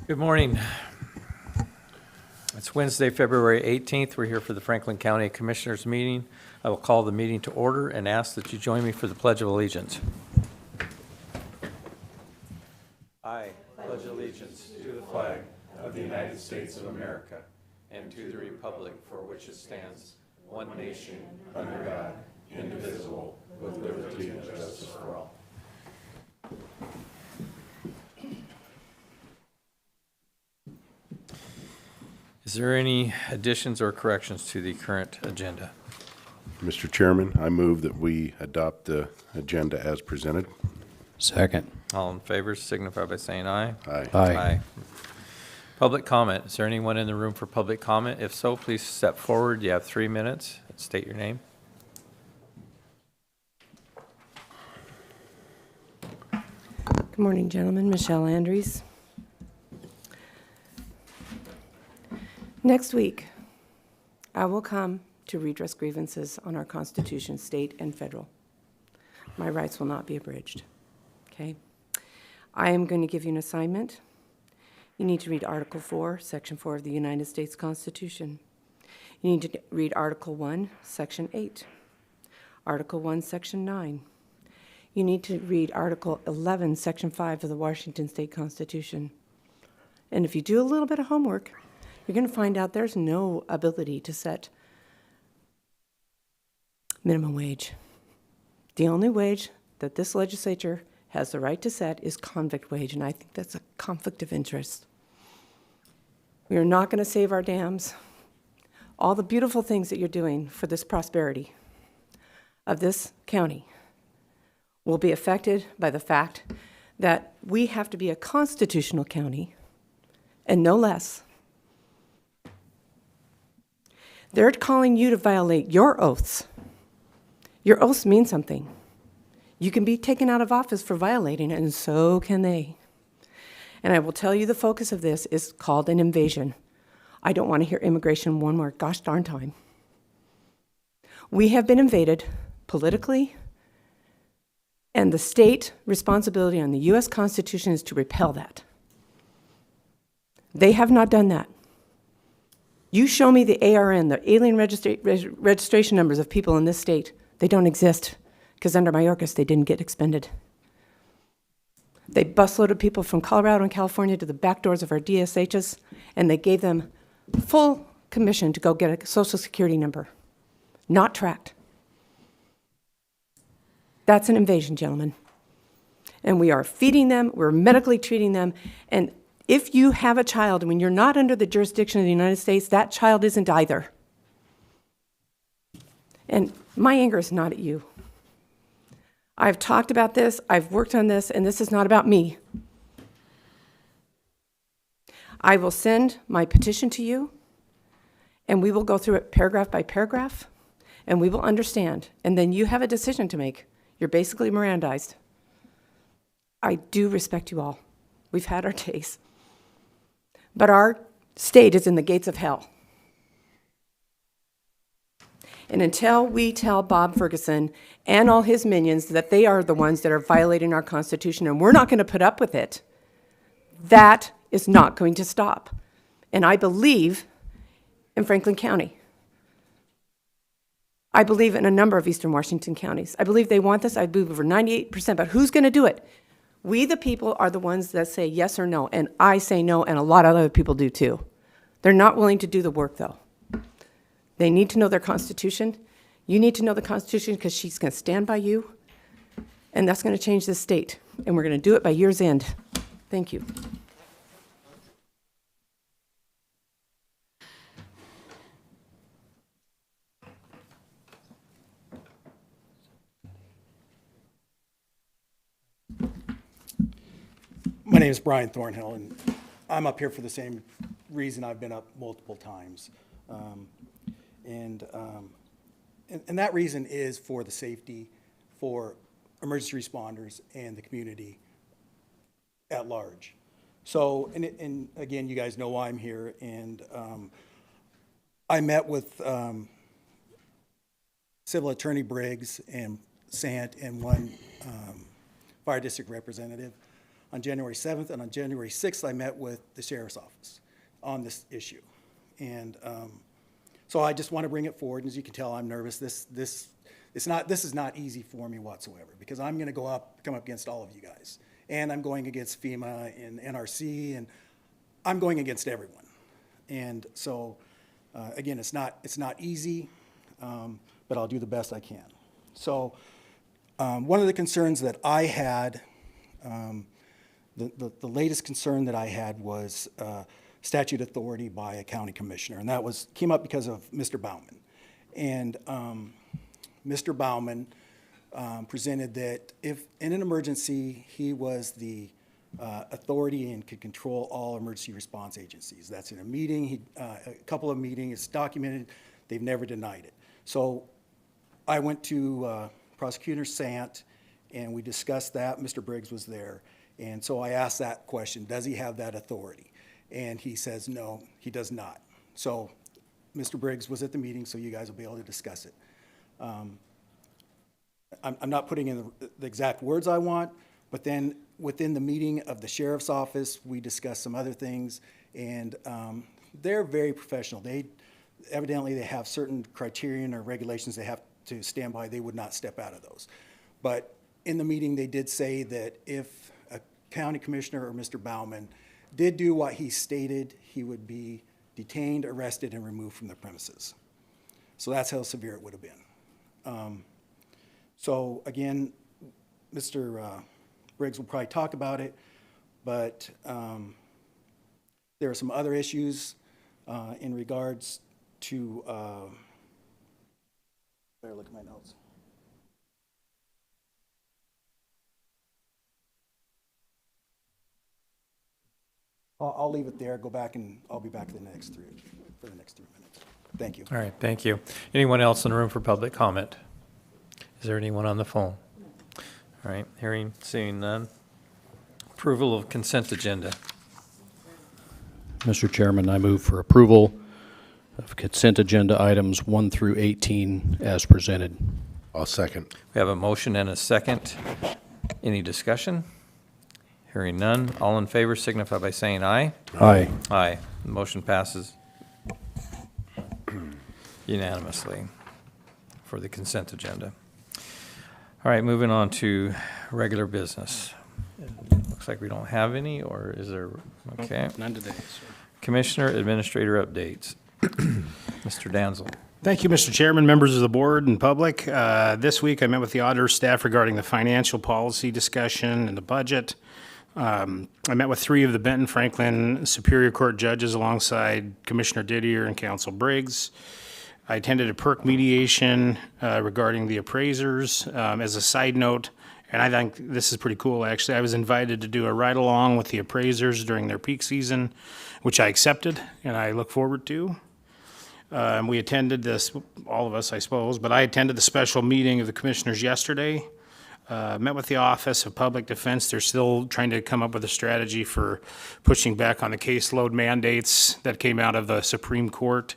Good morning. It's Wednesday, February 18th. We're here for the Franklin County Commissioners meeting. I will call the meeting to order and ask that you join me for the Pledge of Allegiance. I pledge allegiance to the flag of the United States of America and to the republic for which it stands, one nation, under God, indivisible, with liberty and justice for all. Is there any additions or corrections to the current agenda? Mr. Chairman, I move that we adopt the agenda as presented. Second. All in favor signify by saying aye. Aye. Aye. Public comment. Is there anyone in the room for public comment? If so, please step forward. You have 3 minutes. State your name. Good morning, gentlemen. Michelle Andrews. Next week, I will come to redress grievances on our Constitution, state and federal. My rights will not be abridged, okay? I am going to give you an assignment. You need to read Article 4, Section 4 of the United States Constitution. You need to read Article 1, Section 8, Article 1, Section 9. You need to read Article 11, Section 5 of the Washington State Constitution. And if you do a little bit of homework, you're going to find out there's no ability to set minimum wage. The only wage that this legislature has the right to set is convict wage, and I think that's a conflict of interest. We are not going to save our dams. All the beautiful things that you're doing for this prosperity of this county will be affected by the fact that we have to be a constitutional county and no less. They're calling you to violate your oaths. Your oaths mean something. You can be taken out of office for violating it, and so can they. And I will tell you the focus of this is called an invasion. I don't want to hear immigration one more gosh darn time. We have been invaded politically, and the state responsibility on the U.S. Constitution is to repel that. They have not done that. You show me the ARN, the alien registration numbers of people in this state. They don't exist, because under Mayorkas, they didn't get expended. They busloaded people from Colorado and California to the back doors of our DSHs, and they gave them full commission to go get a Social Security number. Not tracked. That's an invasion, gentlemen. And we are feeding them, we're medically treating them, and if you have a child when you're not under the jurisdiction of the United States, that child isn't either. And my anger is not at you. I've talked about this, I've worked on this, and this is not about me. I will send my petition to you, and we will go through it paragraph by paragraph, and we will understand. And then you have a decision to make. You're basically Mirandized. I do respect you all. We've had our days. But our state is in the gates of hell. And until we tell Bob Ferguson and all his minions that they are the ones that are violating our Constitution and we're not going to put up with it, that is not going to stop. And I believe in Franklin County. I believe in a number of Eastern Washington counties. I believe they want this. I believe over 98%, but who's going to do it? We, the people, are the ones that say yes or no, and I say no, and a lot of other people do too. They're not willing to do the work, though. They need to know their Constitution. You need to know the Constitution because she's going to stand by you, and that's going to change this state, and we're going to do it by year's end. Thank you. My name is Brian Thornhill, and I'm up here for the same reason I've been up multiple times. And that reason is for the safety for emergency responders and the community at large. So, and again, you guys know why I'm here, and I met with Civil Attorney Briggs and Sant and one fire district representative On January 7th and on January 6th, I met with the sheriff's office on this issue. And so I just want to bring it forward. As you can tell, I'm nervous. This is not easy for me whatsoever, because I'm going to come up against all of you guys. And I'm going against FEMA and NRC, and I'm going against everyone. And so, again, it's not easy, but I'll do the best I can. So one of the concerns that I had, the latest concern that I had was statute authority by a county commissioner, and that came up because of Mr. Bauman. And Mr. Bauman presented that if in an emergency, he was the authority and could control all emergency response agencies. That's in a meeting, a couple of meetings, it's documented, they've never denied it. So I went to Prosecutor Sant, and we discussed that. Mr. Briggs was there. And so I asked that question, does he have that authority? And he says, no, he does not. So Mr. Briggs was at the meeting, so you guys will be able to discuss it. I'm not putting in the exact words I want, but then within the meeting of the sheriff's office, we discussed some other things, and they're very professional. Evidently they have certain criterion or regulations they have to stand by. They would not step out of those. But in the meeting, they did say that if a county commissioner or Mr. Bauman did do what he stated, he would be detained, arrested, and removed from the premises. So that's how severe it would have been. So again, Mr. Briggs will probably talk about it, but there are some other issues in regards to, better look at my notes. I'll leave it there, go back, and I'll be back for the next 3 minutes. Thank you. All right, thank you. Anyone else in the room for public comment? Is there anyone on the phone? All right, seeing none. Approval of consent agenda. Mr. Chairman, I move for approval of consent agenda items 1 through 18 as presented. I'll second. We have a motion and a second. Any discussion? Hearing none. All in favor signify by saying aye. Aye. Aye. The motion passes unanimously for the consent agenda. All right, moving on to regular business. Looks like we don't have any, or is there? Okay. None today, sir. Commissioner Administrator updates. Mr. Danzel. Thank you, Mr. Chairman, members of the board and public. This week, I met with the auditor staff regarding the financial policy discussion and the budget. I met with 3 of the Benton Franklin Superior Court judges alongside Commissioner Didier and Counsel Briggs. I attended a PERC mediation regarding the appraisers. As a side note, and I think this is pretty cool, actually, I was invited to do a ride-along with the appraisers during their peak season, which I accepted, and I look forward to. We attended this, all of us, I suppose, but I attended the special meeting of the commissioners yesterday. Met with the Office of Public Defense. They're still trying to come up with a strategy for pushing back on the caseload mandates that came out of the Supreme Court.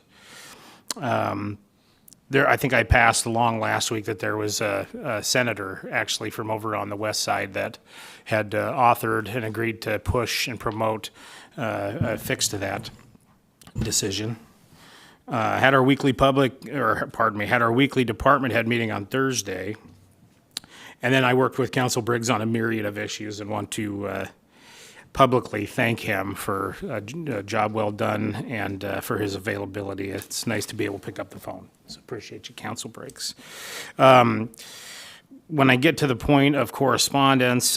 I think I passed along last week that there was a senator actually from over on the west side that had authored and agreed to push and promote a fix to that decision. Had our weekly department head meeting on Thursday. And then I worked with Counsel Briggs on a myriad of issues and want to publicly thank him for a job well done and for his availability. It's nice to be able to pick up the phone. So appreciate you, Counsel Briggs. When I get to the point of correspondence,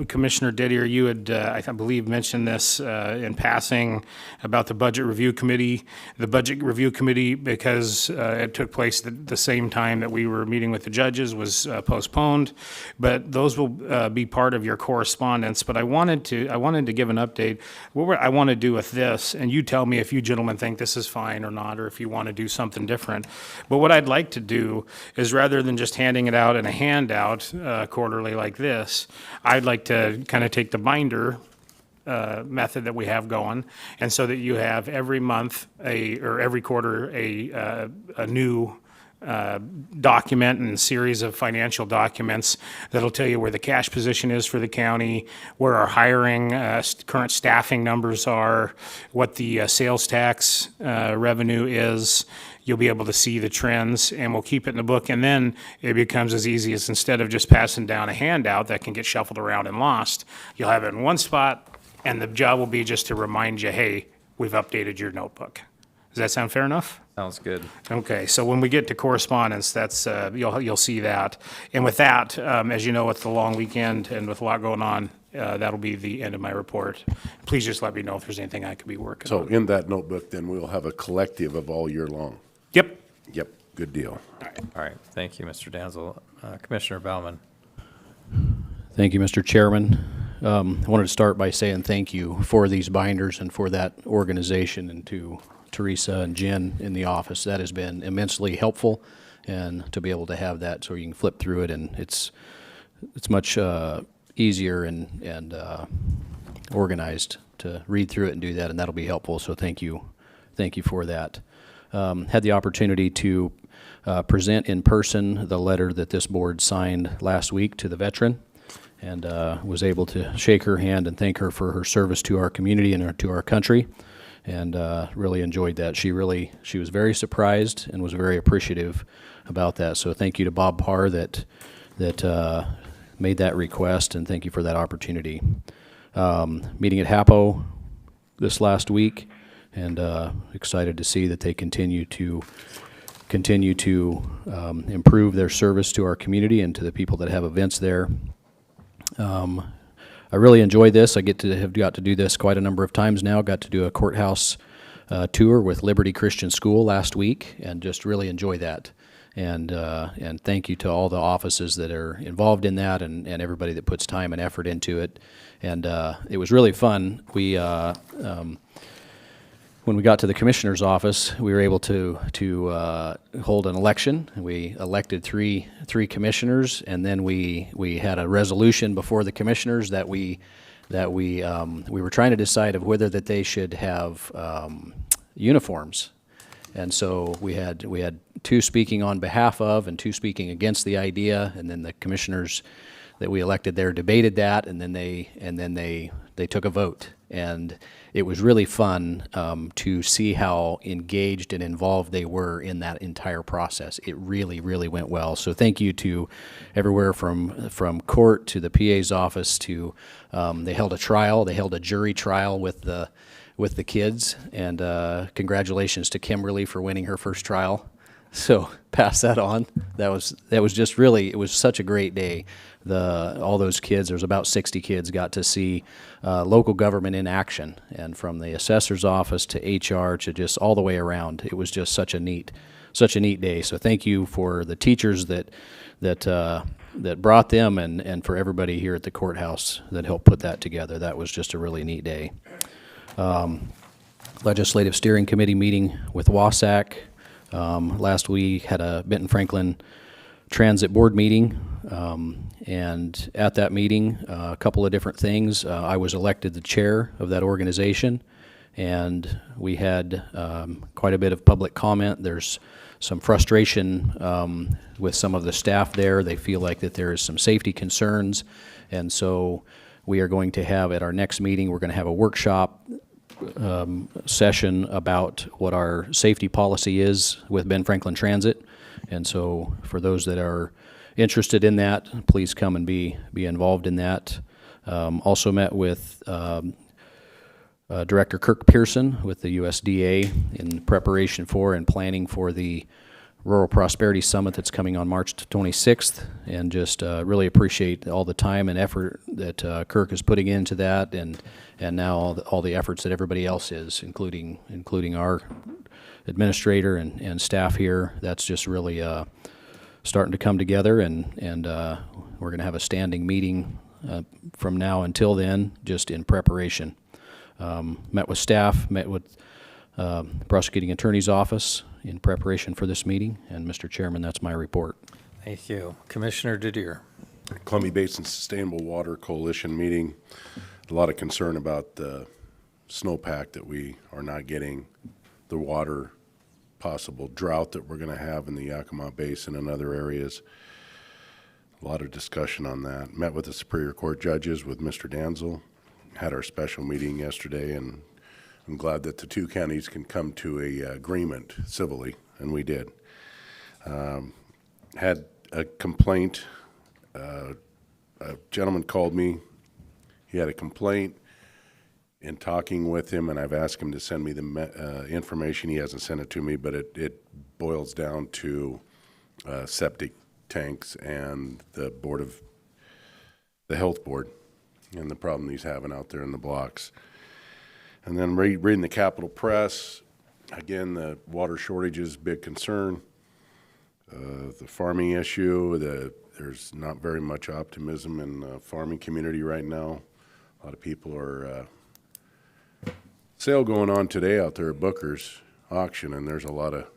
Commissioner Didier, you had, I believe, mentioned this in passing about the Budget Review Committee. The Budget Review Committee, because it took place at the same time that we were meeting with the judges, was postponed. But those will be part of your correspondence. But I wanted to give an update. What I want to do with this, and you tell me if you gentlemen think this is fine or not, or if you want to do something different. But what I'd like to do is, rather than just handing it out in a handout, quarterly like this, I'd like to kind of take the binder method that we have going, and so that you have every month or every quarter a new document and series of financial documents that'll tell you where the cash position is for the county, where our hiring, current staffing numbers are, what the sales tax revenue is. You'll be able to see the trends, and we'll keep it in the book. And then it becomes as easy as, instead of just passing down a handout that can get shuffled around and lost, you'll have it in one spot, and the job will be just to remind you, hey, we've updated your notebook. Does that sound fair enough? Sounds good. Okay, so when we get to correspondence, that's, you'll see that. And with that, as you know, with the long weekend and with a lot going on, that'll be the end of my report. Please just let me know if there's anything I could be working So on. in that notebook, then we'll have a collective of all year long. Yep. Yep, good deal. All right, thank you, Mr. Danzel. Commissioner Bauman. Thank you, Mr. Chairman. I wanted to start by saying thank you for these binders and for that organization, and to Teresa and Jen in the office. That has been immensely helpful, and to be able to have that so you can flip through it, and it's much easier and organized to read through it and do that, and that'll be helpful. So thank you for that. Had the opportunity to present in person the letter that this board signed last week to the veteran, and was able to shake her hand and thank her for her service to our community and to our country, and really enjoyed that. She was very surprised and was very appreciative about that. So thank you to Bob Parr that made that request, and thank you for that opportunity. Meeting at HAPO this last week, and excited to see that they continue to improve their service to our community and to the people that have events there. I really enjoyed this. I have got to do this quite a number of times now. Got to do a courthouse tour with Liberty Christian School last week, and just really enjoy that. And thank you to all the offices that are involved in that, and everybody that puts time and effort into it. And it was really fun. When we got to the commissioner's office, we were able to hold an election. We elected three commissioners, and then we had a resolution before the commissioners that we were trying to decide of whether that they should have uniforms. And so we had two speaking on behalf of and two speaking against the idea, and then the commissioners that we elected there debated that, and then they took a vote. And it was really fun to see how engaged and involved they were in that entire process. It really, really went well. So thank you to everywhere from court to the PA's office to they held a trial. They held a jury trial with the kids, and congratulations to Kimberly for winning her first trial. So pass that on. That was just really, it was such a great day. All those kids, there was about 60 kids, got to see local government in action, and from the assessor's office to HR to just all the way around. It was just such a neat day. So thank you for the teachers that brought them, and for everybody here at the courthouse that helped put that together. That was just a really neat day. Legislative Steering Committee meeting with WASAC. Last week had a Benton Franklin Transit Board meeting, and at that meeting, a couple of different things. I was elected the chair of that organization, and we had quite a bit of public comment. There's some frustration with some of the staff there. They feel like that there is some safety concerns, and so we are going to have, at our next meeting, we're going to have a workshop session about what our safety policy is with Ben Franklin Transit. And so for those that are interested in that, please come and be involved in that. Also met with Director Kirk Pearson with the USDA in preparation for and planning for the Rural Prosperity Summit that's coming on March 26th, and just really appreciate all the time and effort that Kirk is putting into that, and now all the efforts that everybody else is, including our administrator and staff here. That's just really starting to come together, and we're going to have a standing meeting from now until then, just in preparation. Met with staff, met with the prosecuting attorney's office in preparation for this meeting, and Mr. Chairman, that's my report. Thank you. Commissioner Didier. Columbia Basin Sustainable Water Coalition meeting. A lot of concern about the snowpack that we are not getting the water possible drought that we're going to have in the Yakima Basin and other areas. A lot of discussion on that. Met with the Superior Court judges with Mr. Danzel. Had our special meeting yesterday, and I'm glad that the two counties can come to a agreement civilly, and we did. Had a complaint. A gentleman called me. He had a complaint. In talking with him, and I've asked him to send me the information. He hasn't sent it to me, but it boils down to septic tanks and the health board and the problem he's having out there in the blocks. And then reading the Capitol Press, again, the water shortage is a big concern. The farming issue, there's not very much optimism in the farming community right now. A lot of people are sale going on today out there at Booker's auction, and there's a lot of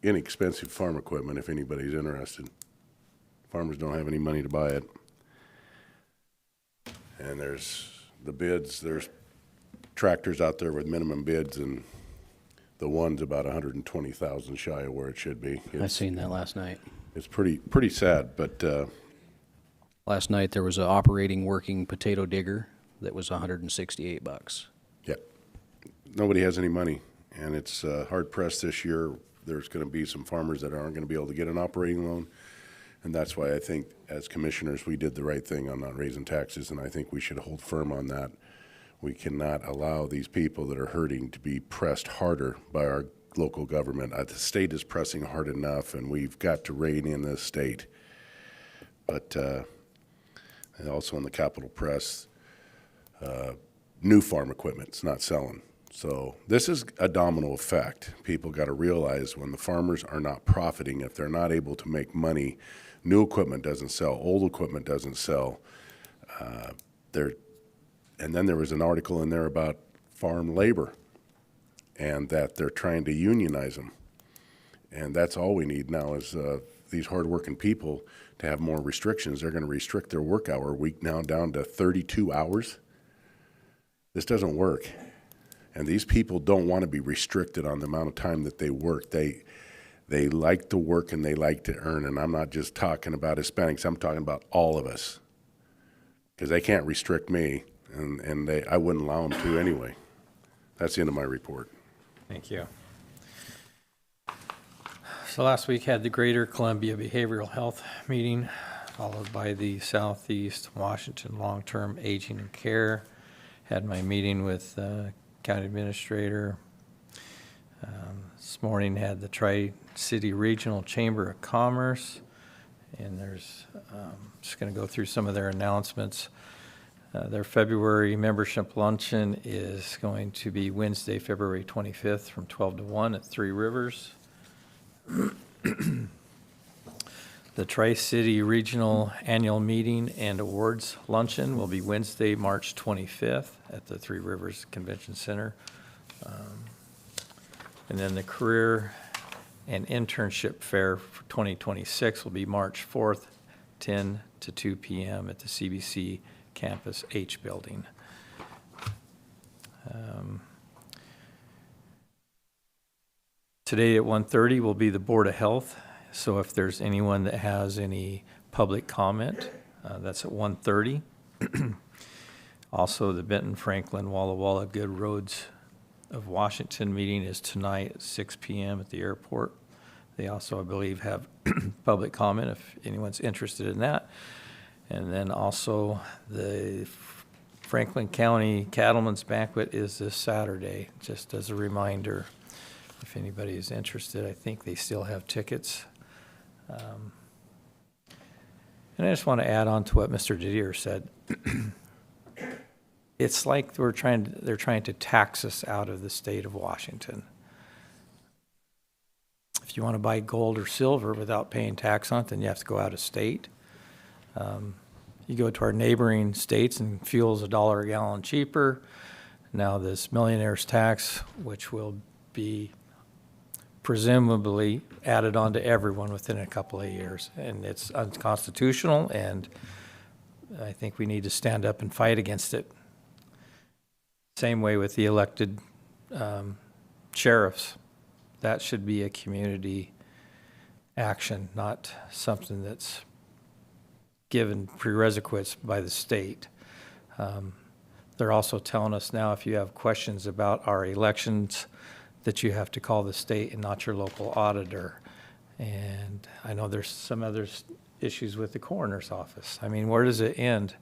inexpensive farm equipment if anybody's interested. Farmers don't have any money to buy it. And there's the bids, there's tractors out there with minimum bids, and the one's about 120,000 shy of where it should be. I seen that last night. It's pretty sad, but Last night, there was an operating working potato digger that was $168. yeah, nobody has any money, and it's hard pressed this year. There's going to be some farmers that aren't going to be able to get an operating loan, and that's why I think as commissioners we did the right thing on not raising taxes, and I think we should hold firm on that. We cannot allow these people that are hurting to be pressed harder by our local government. The state is pressing hard enough, and we've got to rein in this state. But and also in the Capitol Press, new farm equipment's not selling. So this is a domino effect. People got to realize when the farmers are not profiting, if they're not able to make money, new equipment doesn't sell, old equipment doesn't sell. And then there was an article in there about farm labor and that they're trying to unionize them. And that's all we need now is these hardworking people to have more restrictions. They're going to restrict their work hour week now down to 32 hours. This doesn't work. And these people don't want to be restricted on the amount of time that they work. They like to work and they like to earn. And I'm not just talking about Hispanics. I'm talking about all of us. Because they can't restrict me, and I wouldn't allow them to anyway. That's the end of my report. Thank you. So last week had the Greater Columbia Behavioral Health meeting, followed by the Southeast Washington Long-Term Aging and Care. Had my meeting with County Administrator. This morning had the Tri-City Regional Chamber of Commerce, and there's just going to go through some of their announcements. Their February membership luncheon is going to be Wednesday, February 25th from 12 to 1 at Three Rivers. The Tri-City Regional Annual Meeting and Awards Luncheon will be Wednesday, March 25th at the Three Rivers Convention Center. And then the Career and Internship Fair for 2026 will be March 4th, 10 to 2 p.m. at the CBC Campus H Building. Today at 1:30 will be the Board of Health. So if there's anyone that has any public comment, that's at 1:30. Also, the Benton Franklin Walla Walla Good Roads of Washington meeting is tonight at 6 p.m. at the airport. They also, I believe, have public comment if anyone's interested in that. And then also the Franklin County Cattlemen's Banquet is this Saturday, just as a reminder. If anybody is interested, I think they still have tickets. And I just want to add on to what Mr. Didier said. It's like they're trying to tax us out of the state of Washington. If you want to buy gold or silver without paying tax on it, then you have to go out of state. You go to our neighboring states and fuel's $1 a gallon cheaper. Now this millionaire's tax, which will be presumably added on to everyone within a couple of years. And it's unconstitutional, and I think we need to stand up and fight against it. Same way with the elected sheriffs. that should be a community action, not something that's given prerequisites by the state. They're also telling us now if you have questions about our elections, that you have to call the state and not your local auditor. And I know there's some other issues with the coroner's office. I mean, where does it end?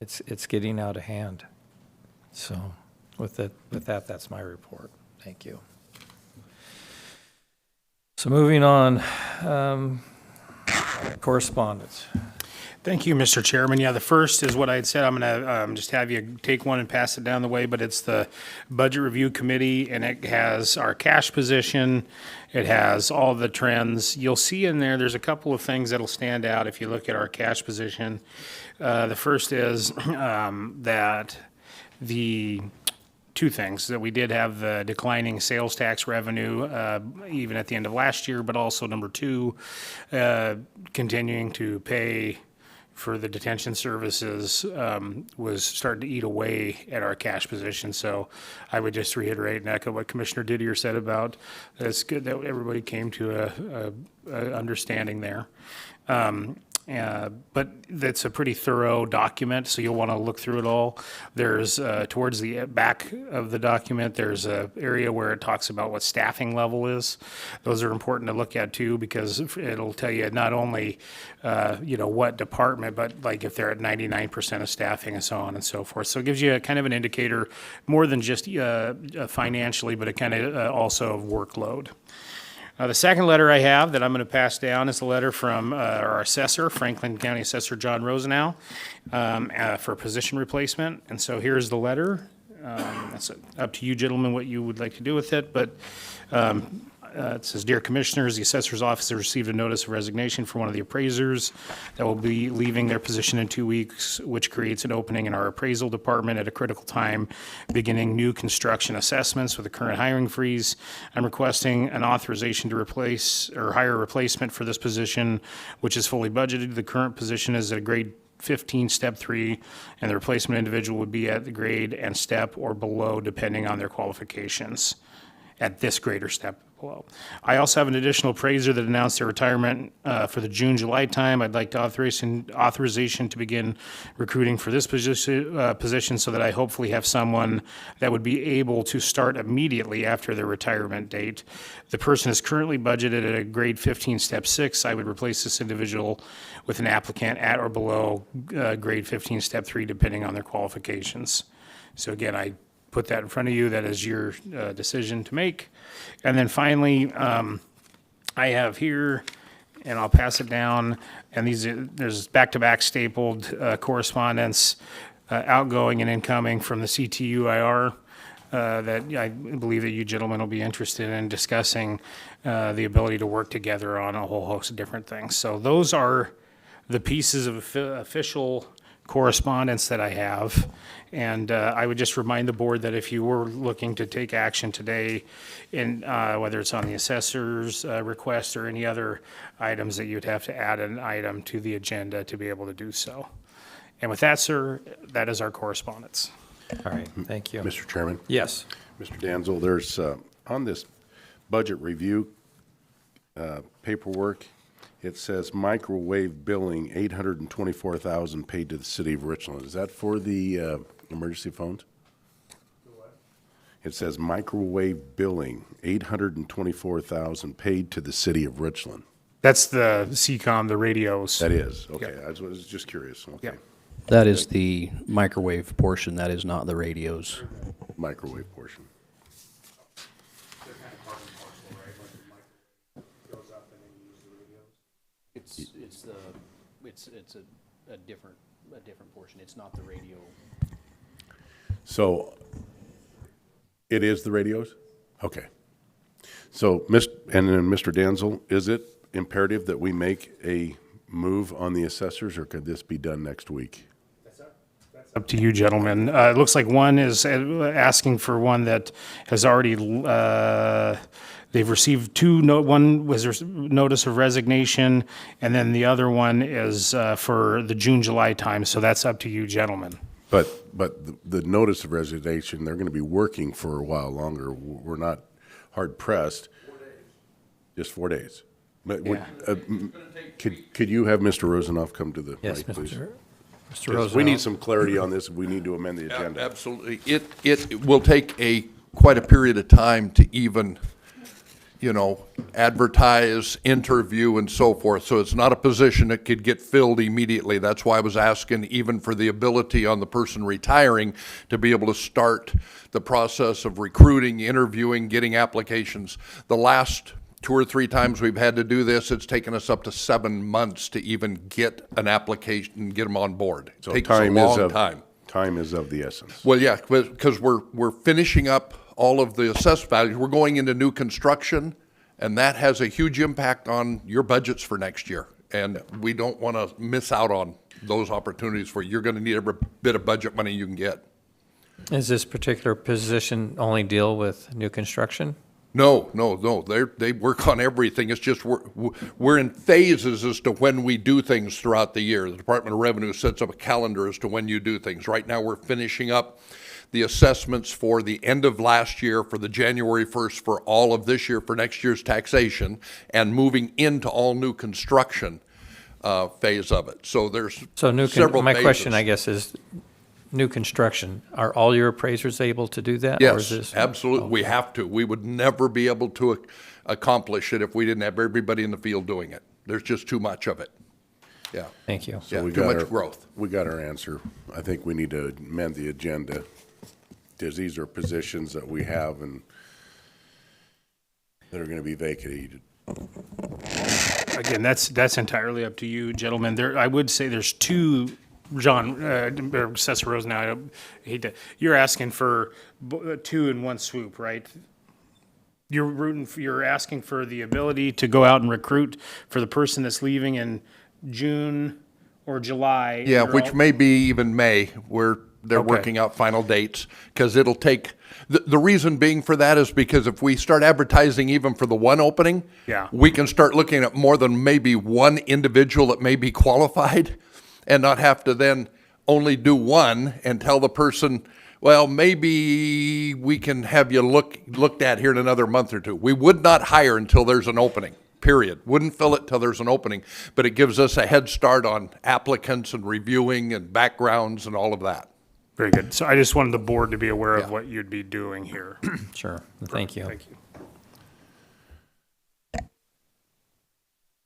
It's getting out of hand. So with that, that's my report. Thank you. So moving on, correspondence. Thank you, Mr. Chairman. Yeah, the first is what I had said. I'm going to just have you take one and pass it down the way, but it's the Budget Review Committee, and it has our cash position. It has all the trends. You'll see in there's a couple of things that'll stand out if you look at our cash position. The first is that the two things, that we did have the declining sales tax revenue even at the end of last year, but also number two, continuing to pay for the detention services was starting to eat away at our cash position. So I would just reiterate and echo what Commissioner Didier said about it's good that everybody came to a understanding there. But that's a pretty thorough document, so you'll want to look through it all. There's, towards the back of the document, there's an area where it talks about what staffing level is. Those are important to look at too, because it'll tell you not only, what department, but like if they're at 99% of staffing and so on and so forth. So it gives you a kind of an indicator more than just financially, but it kind of also of workload. The second letter I have that I'm going to pass down is a letter from our assessor, Franklin County Assessor John Rosenau, for position replacement. And so here's the letter. It's up to you, gentlemen, what you would like to do with it. But it says, Dear Commissioners, the Assessor's Office has received a notice of resignation from one of the appraisers that will be leaving their position in 2 weeks, which creates an opening in our appraisal department at a critical time, beginning new construction assessments with the current hiring freeze. I'm requesting an authorization to replace or hire a replacement for this position, which is fully budgeted. The current position is at a grade 15, step 3, and the replacement individual would be at the grade and step or below, depending on their qualifications, at this grade or step below. I also have an additional appraiser that announced their retirement for the June-July time. I'd like authorization to begin recruiting for this position so that I hopefully have someone that would be able to start immediately after their retirement date. The person is currently budgeted at a grade 15, step 6. I would replace this individual with an applicant at or below grade 15, step 3, depending on their qualifications. So again, I put that in front of you. That is your decision to make. And then finally, I have here, and I'll pass it down, and there's back-to-back stapled correspondence, outgoing and incoming from the CTUIR that I believe that you gentlemen will be interested in discussing the ability to work together on a whole host of different things. So those are the pieces of official correspondence that I have. And I would just remind the board that if you were looking to take action today, in whether it's on the assessor's request or any other items, that you'd have to add an item to the agenda to be able to do so. And with that, sir, that is our correspondence. All right, thank you. Mr. Chairman? Yes. Mr. Danzel, there's, on this budget review paperwork, it says microwave billing, $824,000 paid to the city of Richland. Is that for the emergency phones? It says microwave billing, $824,000 paid to the city of Richland. That's the CCOM, the radios. That is, okay. I was just curious. Okay. Yep. That is the microwave portion, that is not the radios. Microwave portion. It's a different portion. It's not the radio. So it is the radios? Okay. So, and then Mr. Danzel, is it imperative that we make a move on the assessors, or could this be done next week? Up to you, gentlemen. It looks like one is asking for one that has already, they've received one was notice of resignation, and then the other one is for the June-July time, so that's up to you, gentlemen. But the notice of resignation, they're going to be working for a while longer. We're not hard pressed. Just 4 days. But could you have Mr. Rosenoff come to the Yes, mic, please? Mr. 'Cause we need Rosenow. some clarity on this if we need to amend the agenda. Absolutely. It will take quite a period of time to even, advertise, interview, and so forth. So it's not a position that could get filled immediately. That's why I was asking even for the ability on the person retiring to be able to start the process of recruiting, interviewing, getting applications. The last 2 or 3 times we've had to do this, it's taken us up to 7 months to even get an application and get them on board. It So takes a long time. Time is of the essence. Well, yeah, because we're finishing up all of the assessed values. We're going into new construction, and that has a huge impact on your budgets for next year. And we don't want to miss out on those opportunities where you're going to need every bit of budget money you can get. Is this particular position only deal with new construction? No. They work on everything. It's just we're in phases as to when we do things throughout the year. The Department of Revenue sets up a calendar as to when you do things. Right now, we're finishing up the assessments for the end of last year, for the January 1st, for all of this year, for next year's taxation, and moving into all new construction phase of it. So there's So several my phases. question, I guess, is new construction. Are all your appraisers able to do that? Or is Yes, this- absolutely. We have to. We would never be able to accomplish it if we didn't have everybody in the field doing it. There's just too much of it. Yeah. Thank you. Yeah, we too got much our- growth. We got our answer. I think we need to amend the agenda, because these are positions that we have and that are going to be vacated. Again, that's entirely up to you, gentlemen. I would say there's two, John, or Assessor Rose now, I hate to, you're asking for 2 in one swoop, right? You're asking for the ability to go out and recruit for the person that's leaving in June or July. Yeah, You're which all- may be even May, where they're Okay. working out final dates, because it'll take, the reason being for that is because if we start advertising even for the one opening, Yeah. we can start looking at more than maybe one individual that may be qualified, and not have to then only do one and tell the person, well, maybe we can have you looked at here in another month or two. We would not hire until there's an opening, period. Wouldn't fill it till there's an opening, but it gives us a head start on applicants and reviewing and backgrounds and all of that. Very good. So I just wanted the board to be aware of Yeah. what you'd be doing here. Sure. Thank you. Thank you.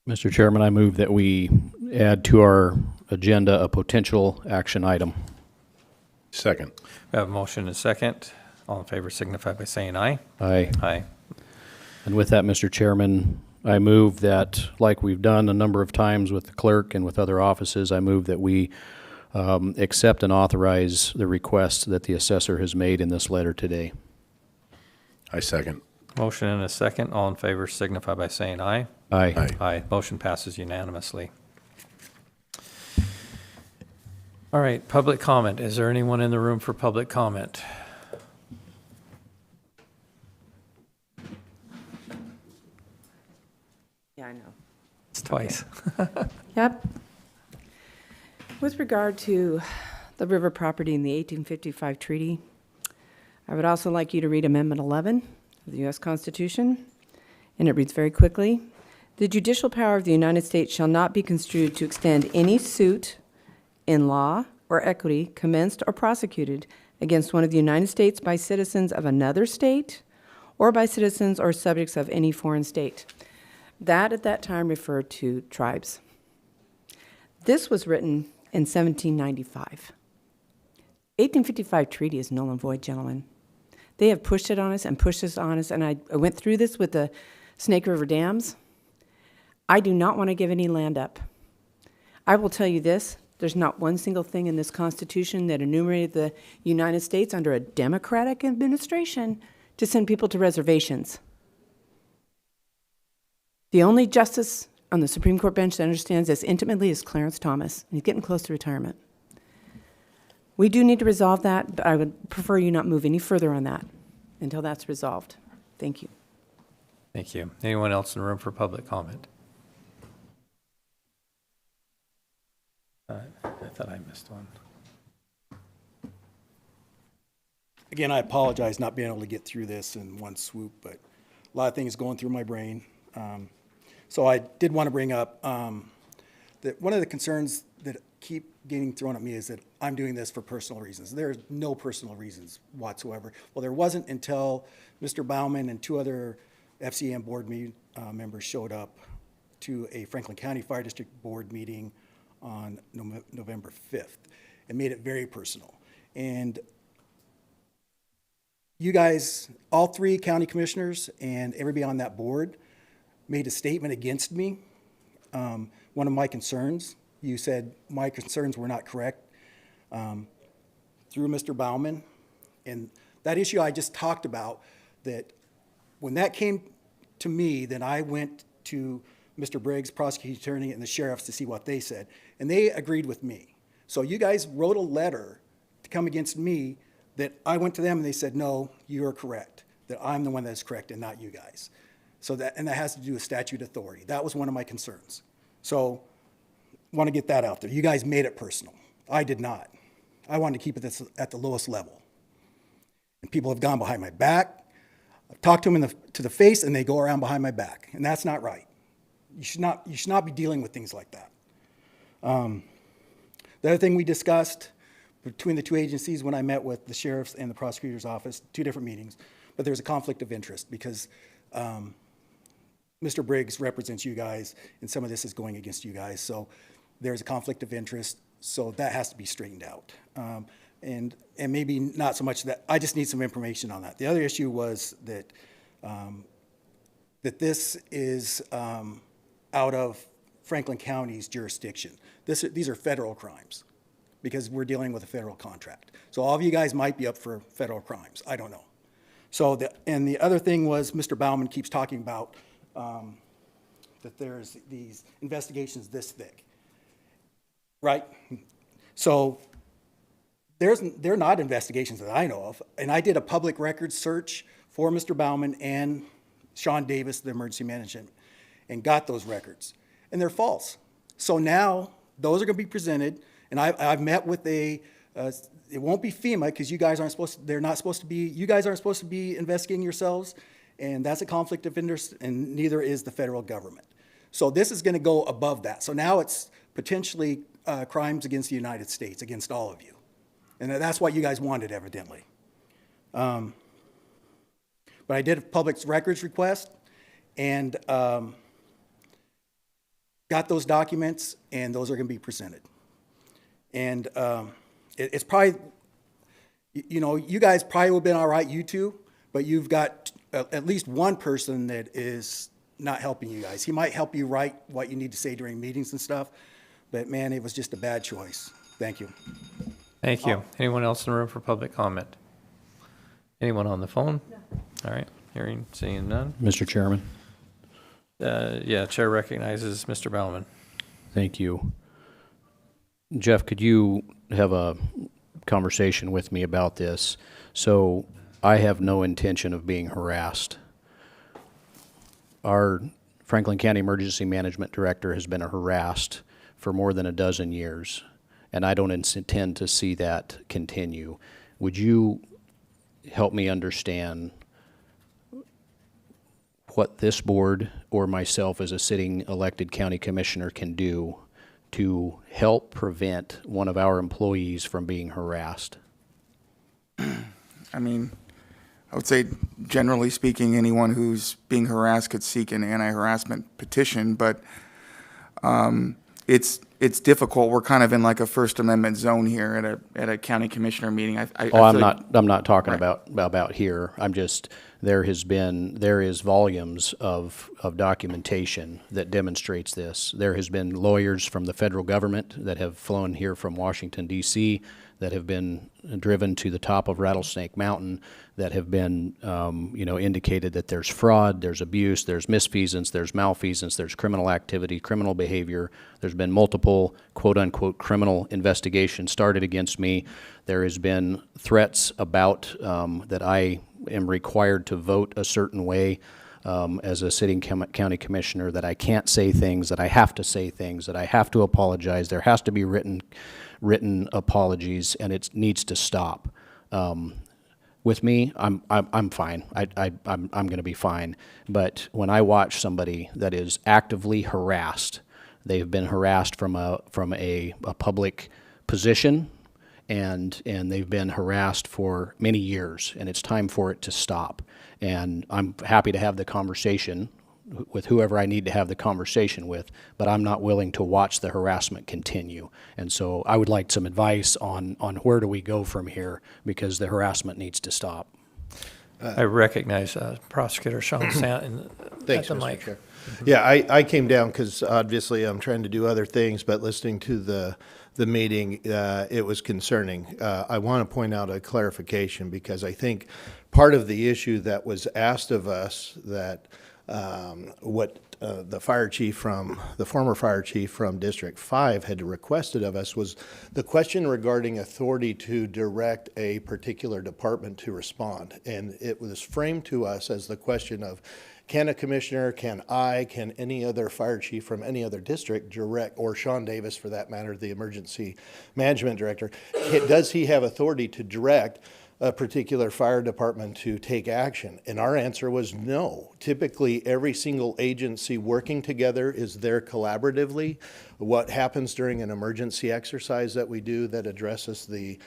Mr. Chairman, I move that we add to our agenda a potential action item. Second. We have a motion and a second. All in favor signify by saying aye. Aye. Aye. And with that, Mr. Chairman, I move that, like we've done a number of times with the clerk and with other offices, I move that we accept and authorize the request that the assessor has made in this letter today. I second. Motion and a second. All in favor signify by saying aye. Aye. Aye. Aye. Motion passes unanimously. All right, public comment. Is there anyone in the room for public comment? Yeah, I know. It's twice. Yep. With regard to the river property in the 1855 treaty, I would also like you to read Amendment 11 of the U.S. Constitution, and it reads very quickly. The judicial power of the United States shall not be construed to extend any suit in law or equity commenced or prosecuted against one of the United States by citizens of another state or by citizens or subjects of any foreign state. That at that time referred to tribes. This was written in 1795. 1855 treaty is null and void, gentlemen. They have pushed it on us and pushed this on us, and I went through this with the Snake River dams. I do not want to give any land up. I will tell you this, there's not one single thing in this Constitution that enumerated the United States under a Democratic administration to send people to reservations. The only justice on the Supreme Court bench that understands this intimately is Clarence Thomas, and he's getting close to retirement. We do need to resolve that, but I would prefer you not move any further on that until that's resolved. Thank you. Thank you. Anyone else in the room for public comment? I thought I missed one. Again, I apologize not being able to get through this in one swoop, but a lot of things going through my brain. So I did want to bring up that one of the concerns that keep getting thrown at me is that I'm doing this for personal reasons. There's no personal reasons whatsoever. Well, there wasn't until Mr. Bauman and 2 other FCM board members showed up to a Franklin County Fire District Board meeting on November 5th and made it very personal. And you guys, all 3 county commissioners and everybody on that board made a statement against me. One of my concerns, you said my concerns were not correct through Mr. Bauman. And that issue I just talked about, that when that came to me, then I went to Mr. Briggs, prosecuting attorney, and the sheriffs to see what they said. And they agreed with me. So you guys wrote a letter to come against me that I went to them and they said, no, you are correct, that I'm the one that's correct and not you guys. So that, and that has to do with statute authority. That was one of my concerns. So want to get that out there. You guys made it personal. I did not. I wanted to keep it at the lowest level. And people have gone behind my back. I've talked to them to the face and they go around behind my back. And that's not right. You should not be dealing with things like that. The other thing we discussed between the 2 agencies when I met with the sheriff's and the prosecutor's office, 2 different meetings, but there's a conflict of interest because Mr. Briggs represents you guys and some of this is going against you guys. So there's a conflict of interest, so that has to be straightened out. And maybe not so much that, I just need some information on that. The other issue was that that this is out of Franklin County's jurisdiction. These are federal crimes because we're dealing with a federal contract. So all of you guys might be up for federal crimes. I don't know. So and the other thing was Mr. Bauman keeps talking about that there's these investigations this thick, right? So they're not investigations that I know of. And I did a public records search for Mr. Bauman and Sean Davis, the emergency management, and got those records. And they're false. So now those are going to be presented. And I've met with it won't be FEMA because you guys aren't supposed to, you guys aren't supposed to be investigating yourselves. And that's a conflict of interest, and neither is the federal government. So this is going to go above that. So now it's potentially crimes against the United States, against all of you. And that's what you guys wanted, evidently. But I did a public records request and got those documents, and those are going to be presented. And it's probably, you guys probably would have been all right, you two, but you've got at least one person that is not helping you guys. He might help you write what you need to say during meetings and stuff, but man, it was just a bad choice. Thank you. Thank you. Anyone else in the room for public comment? Anyone on the phone? No. All right, seeing none. Mr. Chairman. Yeah, Chair recognizes Mr. Bauman. Thank you. Jeff, could you have a conversation with me about this? So I have no intention of being harassed. Our Franklin County Emergency Management Director has been harassed for more than a dozen years, and I don't intend to see that continue. Would you help me understand what this board or myself as a sitting elected county commissioner can do to help prevent one of our employees from being harassed? I mean, I would say, generally speaking, anyone who's being harassed could seek an anti-harassment petition, but it's difficult. We're kind of in like a First Amendment zone here at a county commissioner meeting. I'm not talking about here. I'm just, there is volumes of documentation that demonstrates this. There has been lawyers from the federal government that have flown here from Washington, D.C., that have been driven to the top of Rattlesnake Mountain, that have been, indicated that there's fraud, there's abuse, there's misfeasance, there's malfeasance, there's criminal activity, criminal behavior. There's been multiple quote-unquote criminal investigations started against me. There has been threats about that I am required to vote a certain way as a sitting county commissioner, that I can't say things, that I have to say things, that I have to apologize. There has to be written apologies, and it needs to stop. with me, I'm fine. I'm going to be fine. But when I watch somebody that is actively harassed, they've been harassed from a public position, and they've been harassed for many years, and it's time for it to stop. And I'm happy to have the conversation with whoever I need to have the conversation with, but I'm not willing to watch the harassment continue. And so I would like some advice on where do we go from here, because the harassment needs to stop. I recognize Prosecutor Sean Stanton at the mic. Chair. Yeah, I came down because obviously I'm trying to do other things, but listening to the meeting, it was concerning. I want to point out a clarification, because I think part of the issue that was asked of us, that what the former fire chief from District 5 had requested of us, was the question regarding authority to direct a particular department to respond. And it was framed to us as the question of, can a commissioner, can any other fire chief from any other district direct, or Sean Davis for that matter, the emergency management director, does he have authority to direct a particular fire department to take action? And our answer was no. Typically, every single agency working together is there collaboratively. What happens during an emergency exercise that we do that addresses the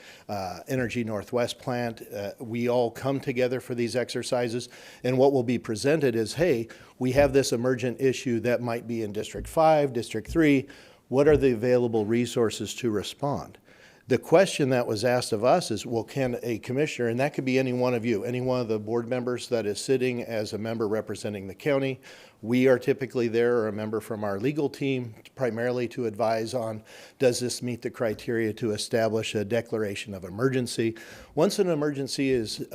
Energy Northwest plant, we all come together for these exercises, and what will be presented is, hey, we have this emergent issue that might be in District 5, District 3, what are the available resources to respond? The question that was asked of us is, well, can a commissioner, and that could be any one of you, any one of the board members that is sitting as a member representing the county. We are typically there, or a member from our legal team, primarily to advise on, does this meet the criteria to establish a declaration of emergency? Once an emergency is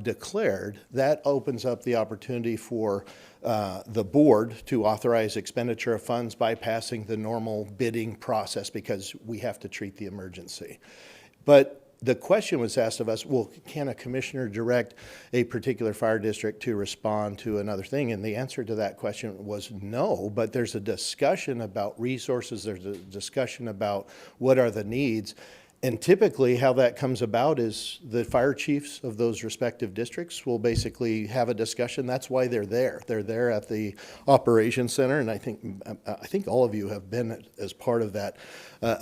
declared, that opens up the opportunity for the board to authorize expenditure of funds, bypassing the normal bidding process, because we have to treat the emergency. But the question was asked of us, well, can a commissioner direct a particular fire district to respond to another thing? And the answer to that question was no, but there's a discussion about resources, there's a discussion about what are the needs. And typically how that comes about is the fire chiefs of those respective districts will basically have a discussion. That's why they're there. They're there at the operations center, and I think all of you have been as part of that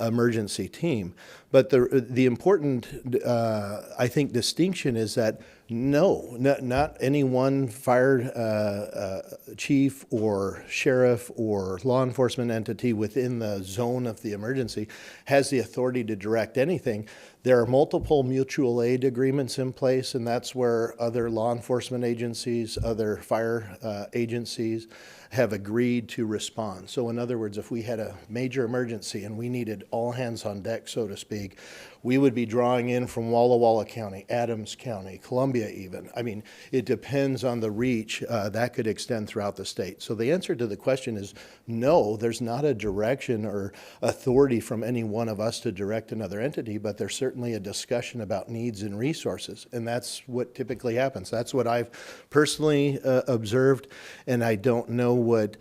emergency team. But the important, I think, distinction is that no, not any one fire chief or sheriff or law enforcement entity within the zone of the emergency has the authority to direct anything. There are multiple mutual aid agreements in place, and that's where other law enforcement agencies, other fire agencies have agreed to respond. So in other words, if we had a major emergency and we needed all hands on deck, so to speak, we would be drawing in from Walla Walla County, Adams County, Columbia even. I mean, it depends on the reach. That could extend throughout the state. So the answer to the question is no, there's not a direction or authority from any one of us to direct another entity, but there's certainly a discussion about needs and resources, and that's what typically happens. That's what I've personally observed, and I don't know what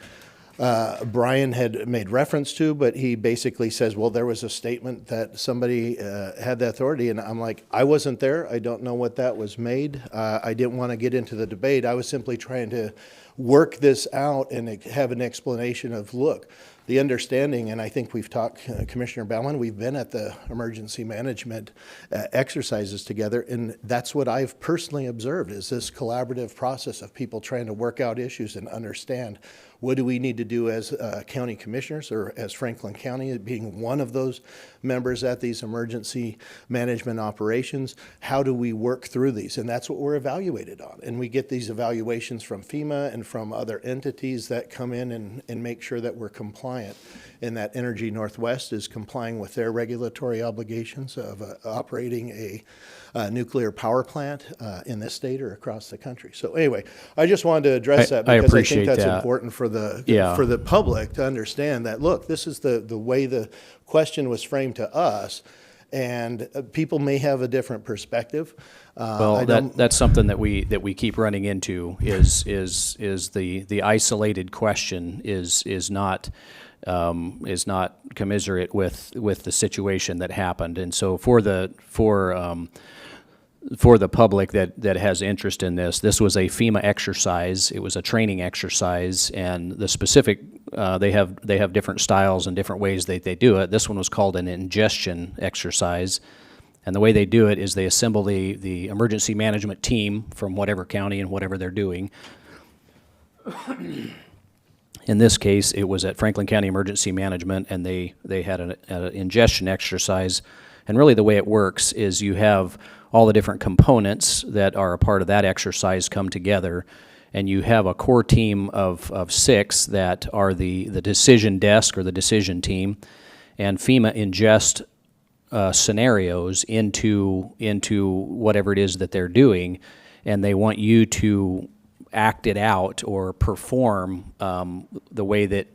Brian had made reference to, but he basically says, well, there was a statement that somebody had the authority, and I'm like, I wasn't there. I don't know what that was made. I didn't want to get into the debate. I was simply trying to work this out and have an explanation of, look, the understanding, and I think we've talked, Commissioner Baumann, we've been at the emergency management exercises together, and that's what I've personally observed, is this collaborative process of people trying to work out issues and understand what do we need to do as county commissioners, or as Franklin County being one of those members at these emergency management operations. How do we work through these? And that's what we're evaluated on. And we get these evaluations from FEMA and from other entities that come in and make sure that we're compliant, and that Energy Northwest is complying with their regulatory obligations of operating a nuclear power plant in this state or across the country. So anyway, I just wanted to address that, because I think that's important for the public to understand that, look, this is the way the question was framed to us, and people may have a different perspective. Well, that's something that we keep running into is the isolated question is not commiserate with the situation that happened. And so for for the public that has interest in this, this was a FEMA exercise. It was a training exercise, and the specific, they have different styles and different ways they do it. This one was called an ingestion exercise. And the way they do it is they assemble the emergency management team from whatever county and whatever they're doing. In this case, it was at Franklin County Emergency Management, and they had an ingestion exercise. And really the way it works is you have all the different components that are a part of that exercise come together, and you have a core team of 6 that are the decision desk or the decision team, and FEMA ingest scenarios into whatever it is that they're doing, and they want you to act it out or perform the way that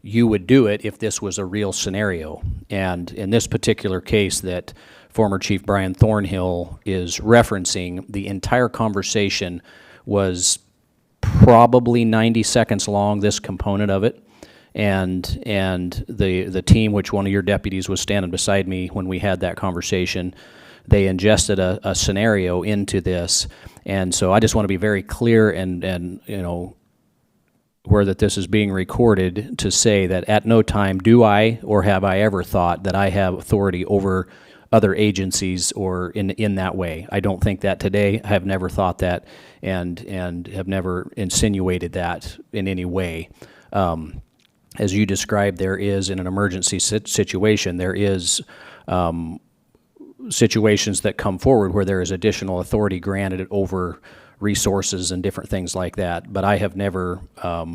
you would do it if this was a real scenario. And in this particular case that former Chief Brian Thornhill is referencing, the entire conversation was probably 90 seconds long, this component of it. And the team, which one of your deputies was standing beside me when we had that conversation, they ingested a scenario into this. And so I just want to be very clear and you know, where that this is being recorded, to say that at no time do I or have I ever thought that I have authority over other agencies or in that way. I don't think that today. I have never thought that and have never insinuated that in any way. As you described, there is, in an emergency situation, there is situations that come forward where there is additional authority granted over resources and different things like that. But I have never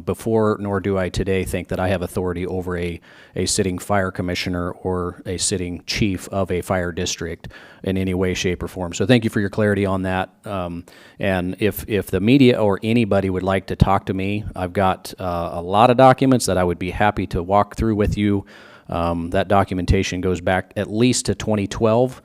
before, nor do I today, think that I have authority over a sitting fire commissioner or a sitting chief of a fire district in any way, shape, or form. So thank you for your clarity on that. And if the media or anybody would like to talk to me, I've got a lot of documents that I would be happy to walk through with you. That documentation goes back at least to 2012.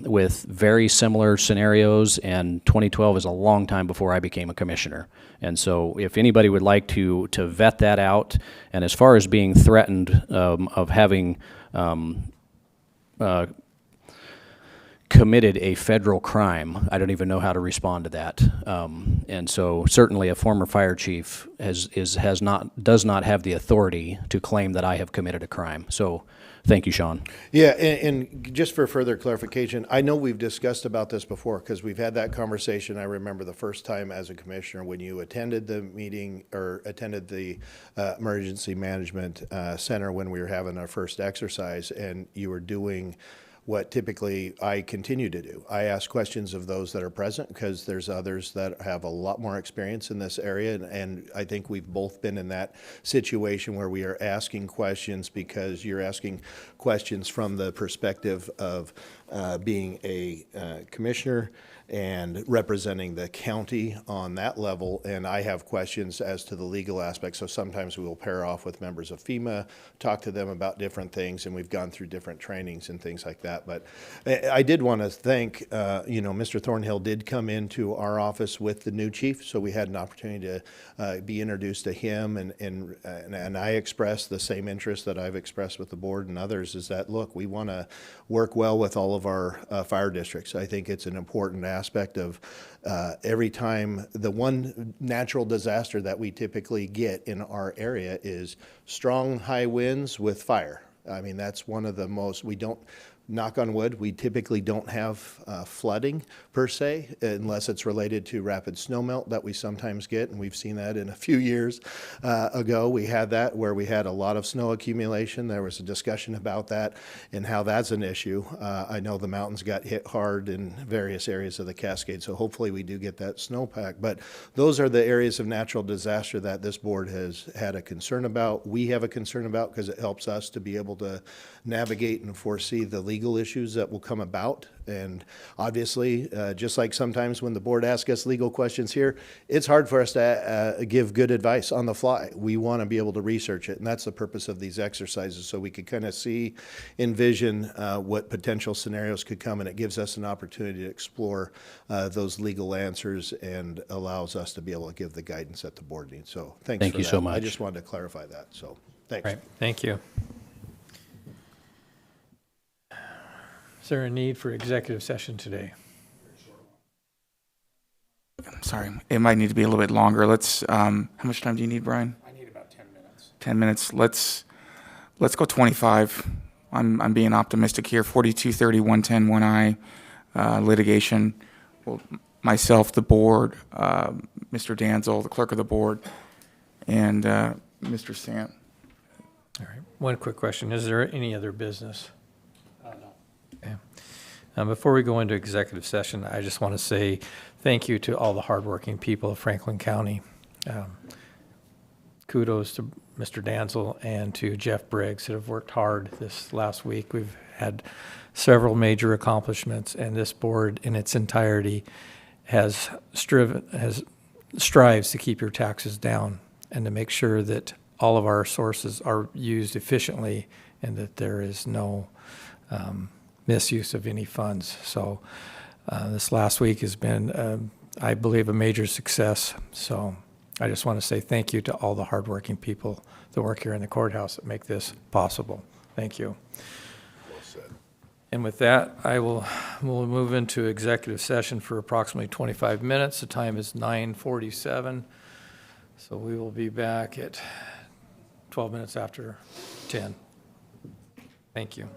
With very similar scenarios, and 2012 is a long time before I became a commissioner. And so if anybody would like to vet that out, and as far as being threatened of having committed a federal crime, I don't even know how to respond to that. And so certainly a former fire chief does not have the authority to claim that I have committed a crime. So thank you, Sean. Yeah, and just for further clarification, I know we've discussed about this before because we've had that conversation. I remember the first time as a commissioner when you attended the meeting or attended the emergency management center when we were having our first exercise, and you were doing what typically I continue to do. I ask questions of those that are present because there's others that have a lot more experience in this area, and I think we've both been in that situation where we are asking questions because you're asking questions from the perspective of being a commissioner and representing the county on that level, and I have questions as to the legal aspects. So sometimes we will pair off with members of FEMA, talk to them about different things, and we've gone through different trainings and things like that. But I did want to thank, Mr. Thornhill did come into our office with the new chief, so we had an opportunity to be introduced to him, and I expressed the same interest that I've expressed with the board and others, is that, look, we want to work well with all of our fire districts. I think it's an important aspect of every time. The one natural disaster that we typically get in our area is strong high winds with fire. I mean, that's one of the most, we don't, knock on wood, we typically don't have flooding per se, unless it's related to rapid snowmelt that we sometimes get, and we've seen that in a few years ago. We had that where we had a lot of snow accumulation. There was a discussion about that and how that's an issue. I know the mountains got hit hard in various areas of the Cascade, so hopefully we do get that snowpack. But those are the areas of natural disaster that this board has had a concern about. We have a concern about because it helps us to be able to navigate and foresee the legal issues that will come about. And obviously, just like sometimes when the board asks us legal questions here, it's hard for us to give good advice on the fly. We want to be able to research it, and that's the purpose of these exercises, so we could kind of see, envision what potential scenarios could come, and it gives us an opportunity to explore those legal answers and allows us to be able to give the guidance that the board needs. So thanks Thank for you that. so much. I just wanted to clarify that, so thanks. Right, thank you. Is there a need for executive session today? sorry, it might need to be a little bit longer. Let's, how much time do you need, Brian? I need about 10 minutes. 10 minutes. Let's go 25. I'm being optimistic here. 4230, 110, 1I, litigation. Well, myself, the board, Mr. Danzel, the clerk of the board, and Mr. Sant. All right. One quick question. Is there any other business? No. Okay. Before we go into executive session, I just want to say thank you to all the hardworking people of Franklin County. Kudos to Mr. Danzel and to Jeff Briggs that have worked hard this last week. We've had several major accomplishments, and this board in its entirety has strives to keep your taxes down and to make sure that all of our sources are used efficiently and that there is no misuse of any funds. So this last week has been, I believe, a major success. So I just want to say thank you to all the hardworking people that work here in the courthouse that make this possible. Thank you. And with that, we'll move into executive session for approximately 25 minutes. The time is 9:47. So we will be back at 12 minutes after 10. Thank you.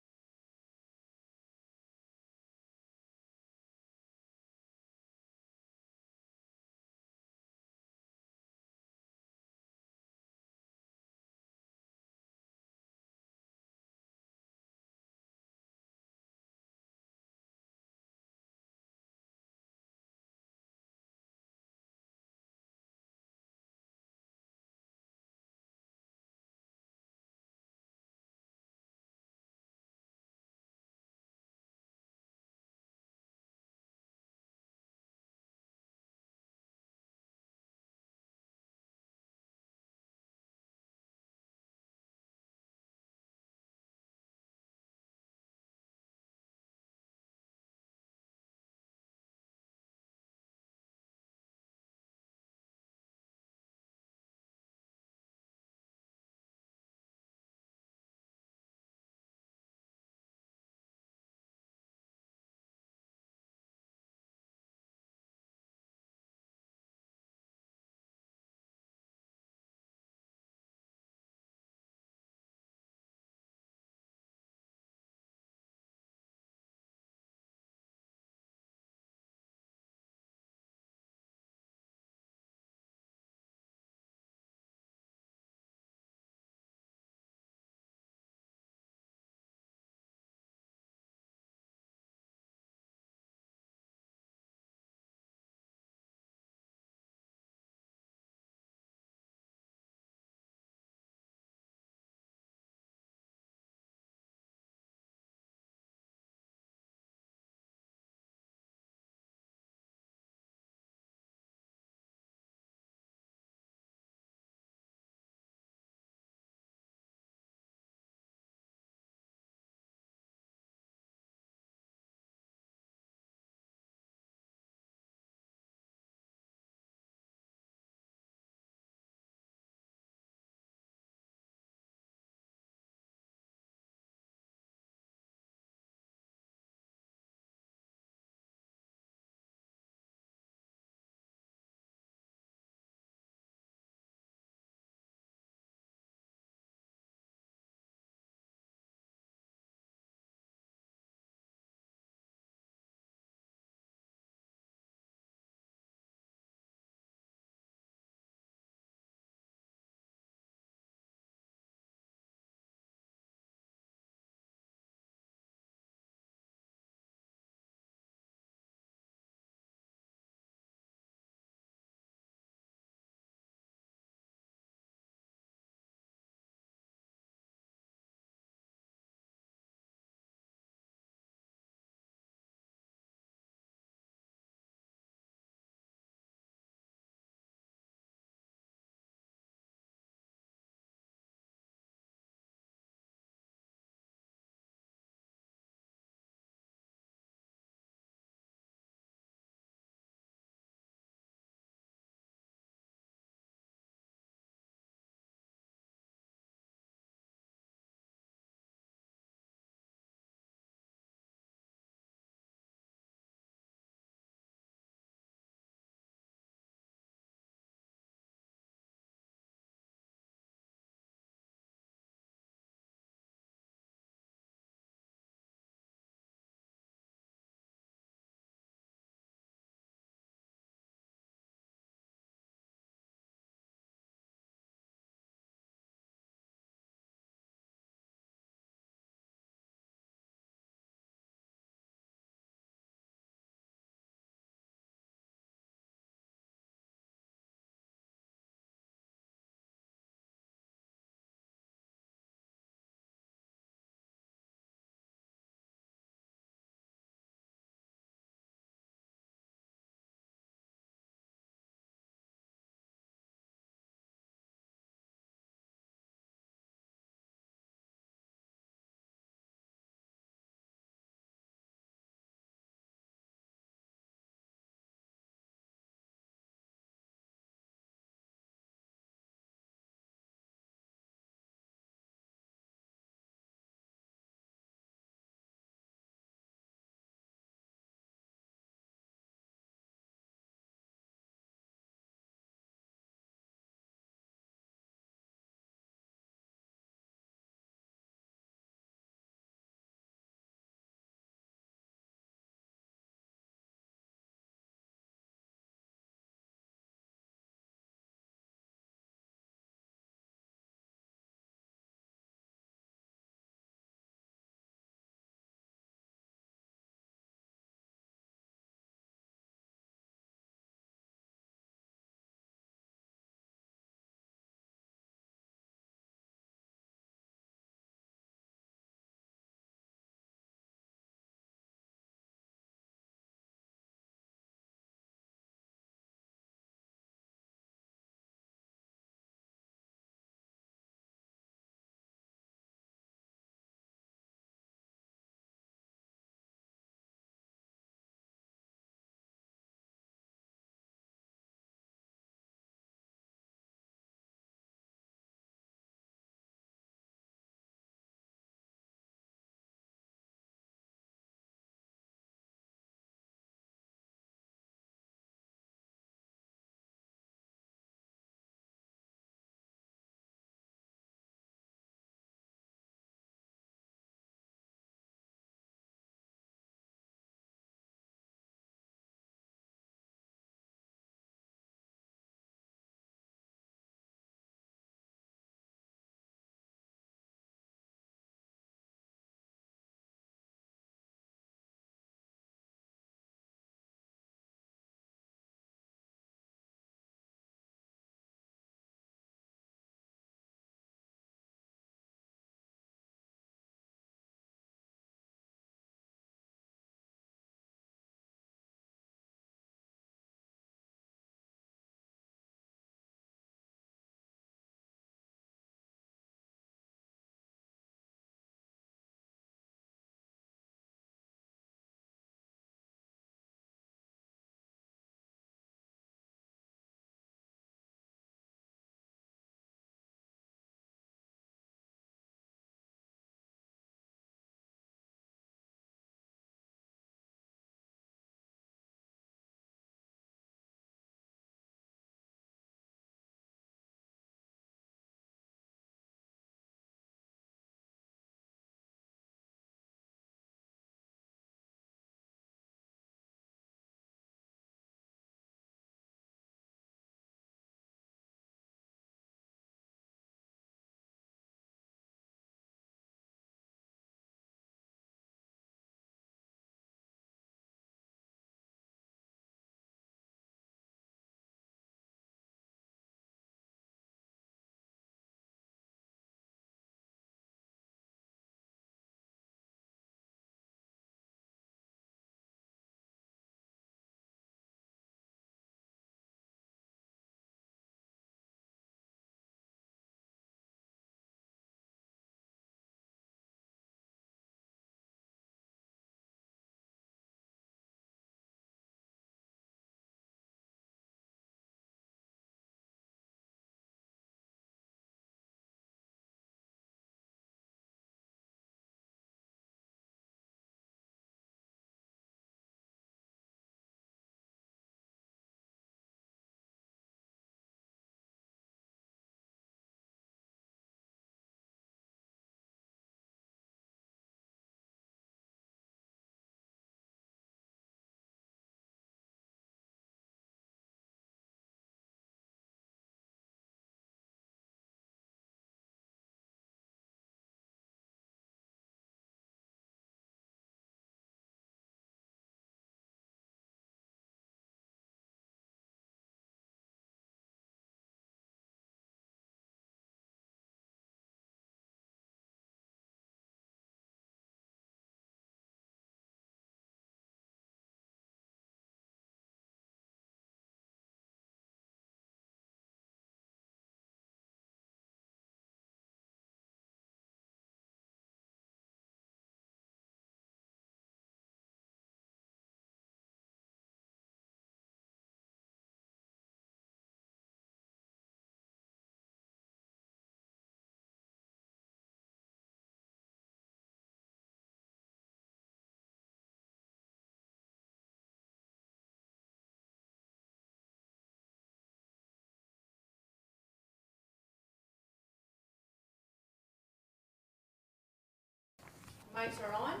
Mics are on.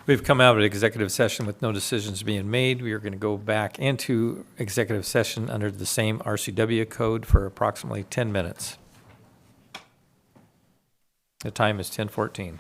We've come out of executive session with no decisions being made. We are going to go back into executive session under the same RCW code for approximately 10 minutes. The time is 10:14.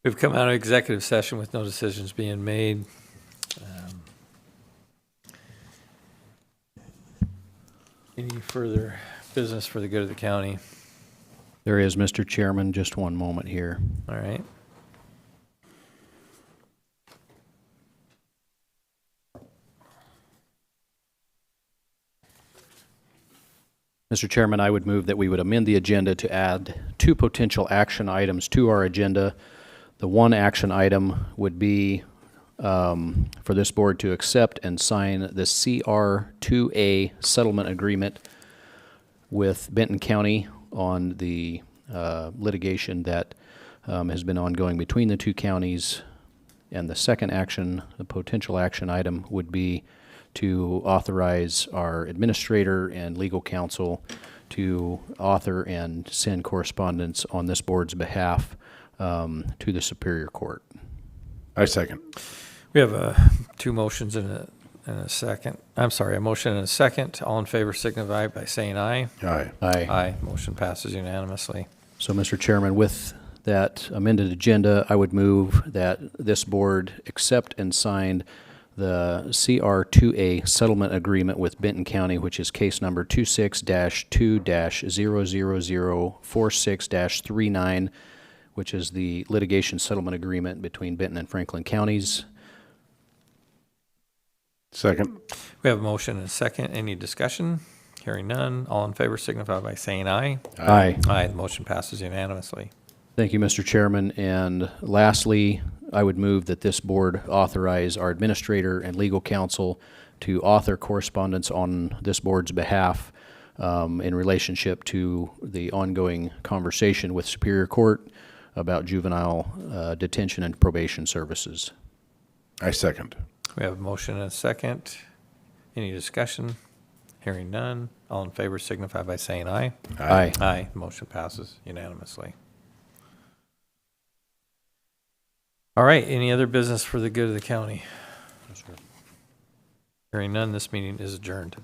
We've come out of executive session with no decisions being made. Any further business for the good of the county? There is, Mr. Chairman, just one moment here. All right. Mr. Chairman, I would move that we would amend the agenda to add 2 potential action items to our agenda. The one action item would be for this board to accept and sign the CR2A settlement agreement with Benton County on the litigation that has been ongoing between the 2 counties. And the second action, the potential action item, would be to authorize our administrator and legal counsel to author and send correspondence on this board's behalf to the Superior Court. I second. We have 2 motions and a second. I'm sorry, a motion and a second. All in favor signify by saying aye. Aye. Aye. Aye. Motion passes unanimously. So, Mr. Chairman, with that amended agenda, I would move that this board accept and sign the CR2A settlement agreement with Benton County, which is case number 26-2-00046-39, which is the litigation settlement agreement between Benton and Franklin counties. Second. We have a motion and a second. Any discussion? Hearing none. All in favor signify by saying aye. Aye. Aye. The motion passes unanimously. Thank you, Mr. Chairman. And lastly, I would move that this board authorize our administrator and legal counsel to author correspondence on this board's behalf in relationship to the ongoing conversation with Superior Court about juvenile detention and probation services. I second. We have a motion and a second. Any discussion? Hearing none. All in favor signify by saying aye. Aye. Aye. The motion passes unanimously. All right, any other business for the good of the county? Hearing none, this meeting is adjourned.